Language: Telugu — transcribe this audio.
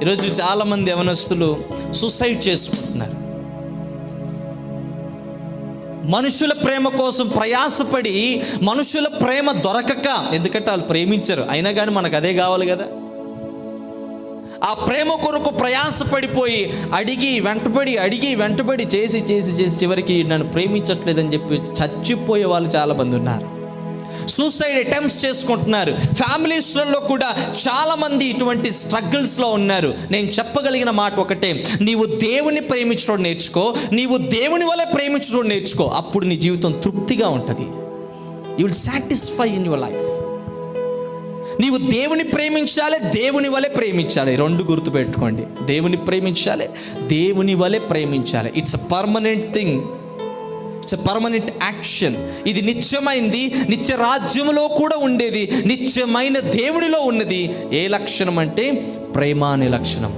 ఈరోజు చాలామంది యవనస్తులు సూసైడ్ చేసుకుంటున్నారు. మనుషుల ప్రేమ కోసం ప్రయాసపడి మనుషుల ప్రేమ దొరకక, ఎందుకంటే వాళ్ళు ప్రేమించరు, అయినా కానీ మనకు అదే కావాలి కదా. ఆ ప్రేమ కొరకు ప్రయాసపడిపోయి అడిగి వెంటబడి చేసి చివరికి నన్ను ప్రేమించట్లేదని చెప్పి చచ్చిపోయే వాళ్ళు చాలామంది ఉన్నారు. సూసైడ్ అటెంప్ట్స్ చేసుకుంటున్నారు. ఫ్యామిలీస్లలో కూడా చాలామంది ఇటువంటి స్ట్రగుల్స్లో ఉన్నారు. నేను చెప్పగలిగిన మాట ఒకటే, నీవు దేవుని ప్రేమించడం నేర్చుకో, నీవు దేవుని వల్ల ప్రేమించడం నేర్చుకో, అప్పుడు నీ జీవితం తృప్తిగా ఉంటుంది. You will satisfy in your life. నీవు దేవుని ప్రేమించాలి, దేవుని వలె ప్రేమించాలి. రెండు గుర్తుపెట్టుకోండి, దేవుని ప్రేమించాలి, దేవుని వలె ప్రేమించాలి. It's a permanent thing, it's a permanent action. ఇది నిత్యమైంది, నిత్య రాజ్యములో కూడా ఉండేది, నిత్యమైన దేవుడిలో ఉన్నది. ఏ లక్షణం అంటే ప్రేమ అనే లక్షణం.